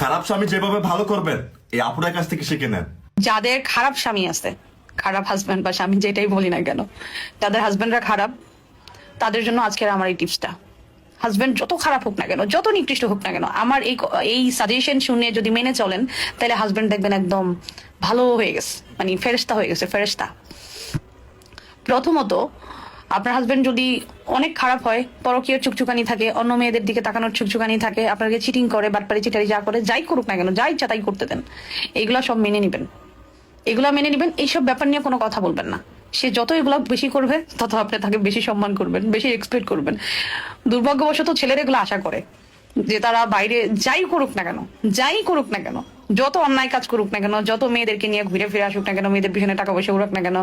খারাপ স্বামী যেভাবে ভালো করবেন এই আপুরের কাছ থেকে শিখে নেন। যাদের খারাপ স্বামী আছে, খারাপ হাজব্যান্ড বা স্বামী যেটাই বলি না কেন, তাদের হাজব্যান্ডরা খারাপ, তাদের জন্য আজকের আমার এই টিপসটা। হাজব্যান্ড যত খারাপ হোক না কেন, যত নিকৃষ্ট হোক না কেন, আমার এই সাজেশন শুনে যদি মেনে চলেন, তাহলে হাজব্যান্ড দেখবেন একদম ভালো হয়ে গেছে, মানে ফেরেশতা হয়ে গেছে, ফেরেশতা। প্রথমত, আপনার হাজবেন্ড যদি অনেক খারাপ হয়, পরকীয় চুকচুকানি থাকে, অন্য মেয়েদের দিকে তাকানোর চুকচুকানি থাকে, আপনাকে চিটিং করে, বাটপারি চিটারি যা করে, যাই করুক না কেন, যা ইচ্ছা তাই করতে দেন, এগুলা সব মেনে নিবেন। এগুলা মেনে নিবেন, এইসব ব্যাপার নিয়ে কোনো কথা বলবেন না। সে যত এগুলা বেশি করবে, তত আপনি তাকে বেশি সম্মান করবেন, বেশি এক্সপেক্ট করবেন। দুর্ভাগ্যবশত ছেলেরা এগুলো আশা করে যে তারা বাইরে যাই করুক না কেন, যাই করুক না কেন, যত অন্যায় কাজ করুক না কেন, যত মেয়েদেরকে নিয়ে ঘুরে ফিরে আসুক না কেন, মেয়েদের পিছনে টাকা পয়সা উড়ুক না কেন,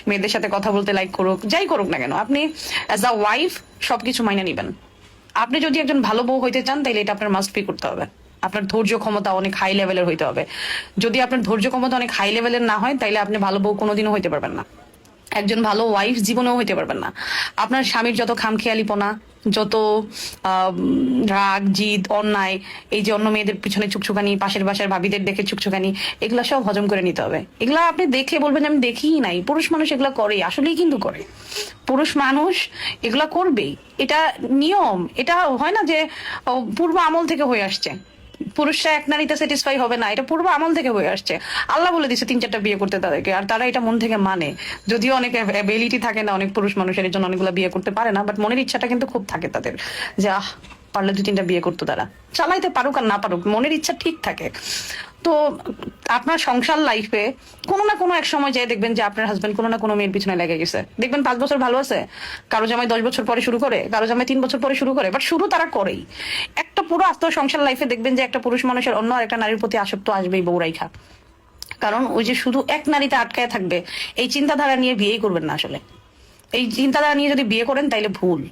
মেয়েদের সাথে কথা বলতে লাইক করুক, যাই করুক না কেন, আপনি অ্যাজ আ ওয়াইফ সবকিছু মাইনে নিবেন। আপনি যদি একজন ভালো বউ হইতে চান, তাহলে এটা আপনার মাস্ট বি করতে হবে। আপনার ধৈর্য ক্ষমতা অনেক হাই লেভেলের হইতে হবে। যদি আপনার ধৈর্য ক্ষমতা অনেক হাই লেভেলের না হয়, তাইলে আপনি ভালো বউ কোনোদিনও হইতে পারবেন না, একজন ভালো ওয়াইফ জীবনেও হইতে পারবেন না। আপনার স্বামীর যত খামখেয়ালিপনা, যত রাগ জিদ অন্যায়, এই যে অন্য মেয়েদের পিছনে চুকচুকানি, পাশের বাসার ভাবিদের দেখে চুকচুকানি, এগুলা সব হজম করে নিতে হবে। এগুলা আপনি দেখলে বলবেন আমি দেখিই নাই, পুরুষ মানুষ এগুলা করে, আসলেই কিন্তু করে। পুরুষ মানুষ এগুলা করবেই, এটা নিয়ম। এটা হয় না যে পূর্ব আমল থেকে হয়ে আসছে, পুরুষরা এক নারীতে স্যাটিসফাই হবে না, এটা পূর্ব আমল থেকে হয়ে আসছে। আল্লাহ বলে দিচ্ছে 3-4টা বিয়ে করতে তাদেরকে, আর তারা এটা মন থেকে মানে। যদিও অনেক অ্যাবিলিটি থাকে না অনেক পুরুষ মানুষের, এর জন্য অনেকগুলো বিয়ে করতে পারে না, বাট মনের ইচ্ছাটা কিন্তু খুব থাকে তাদের, যে পারলে 2-3টা বিয়ে করতো। তারা চালাইতে পারুক আর না পারুক, মনের ইচ্ছা ঠিক থাকে। তো আপনার সংসার লাইফে কোনো না কোনো এক সময় যাই দেখবেন যে আপনার হাজবেন্ড কোনো না কোনো মেয়ের পিছনে লেগে গেছে। দেখবেন 5 বছর ভালো আছে, কারো জামাই 10 বছর পরে শুরু করে, কারো জামাই 3 বছর পরে শুরু করে, বাট শুরু তারা করেই। একটা পুরো আস্ত সংসার লাইফে দেখবেন যে একটা পুরুষ মানুষের অন্য একটা নারীর প্রতি আসক্ত আসবেই বউরাইখা। কারণ ওই যে শুধু এক নারীতে আটকায় থাকবে, এই চিন্তাধারা নিয়ে বিয়েই করবেন না। আসলে এই চিন্তাধারা নিয়ে যদি বিয়ে করেন তাইলে ভুল।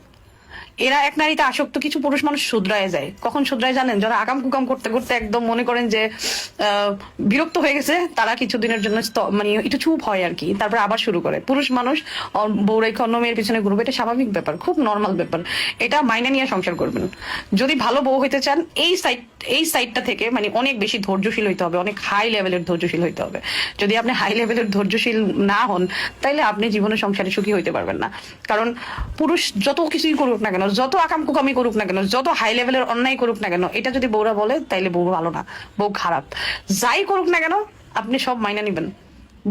এরা এক নারীতে আসক্ত, কিছু পুরুষ মানুষ শুধরায় যায়। কখন শুধরায় জানেন? যারা আকাম কুকাম করতে করতে একদম মনে করেন যে বিরক্ত হয়ে গেছে, তারা কিছুদিনের জন্য মানে একটু চুপ হয় আর কি, তারপর আবার শুরু করে। পুরুষ মানুষ বউরাইকে অন্য মেয়ের পিছনে ঘুরবে, এটা স্বাভাবিক ব্যাপার, খুব নর্মাল ব্যাপার। এটা মাইনে নিয়ে সংসার করবেন। যদি ভালো বউ হইতে চান, এই সাইডটা থেকে মানে অনেক বেশি ধৈর্যশীল হইতে হবে, অনেক হাই লেভেলের ধৈর্যশীল হইতে হবে। যদি আপনি হাই লেভেলের ধৈর্যশীল না হন, তাইলে আপনি জীবনে সংসারে সুখী হইতে পারবেন না। কারণ পুরুষ যত কিছুই করুক না কেন, যত আকাম কুকামি করুক না কেন, যত হাই লেভেলের অন্যায় করুক না কেন, এটা যদি বউরা বলে, তাইলে বউ ভালো না, বউ খারাপ। যাই করুক না কেন, আপনি সব মাইনা নিবেন।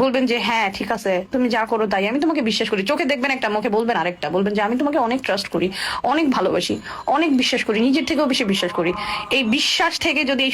বলবেন যে হ্যাঁ ঠিক আছে, তুমি যা করো তাই, আমি তোমাকে বিশ্বাস করি। চোখে দেখবেন একটা, মুখে বলবেন আরেকটা। বলবেন যে আমি তোমাকে অনেক ট্রাস্ট করি, অনেক ভালোবাসি, অনেক বিশ্বাস করি, নিজের থেকেও বেশি বিশ্বাস করি। এই বিশ্বাস থেকে যদি এই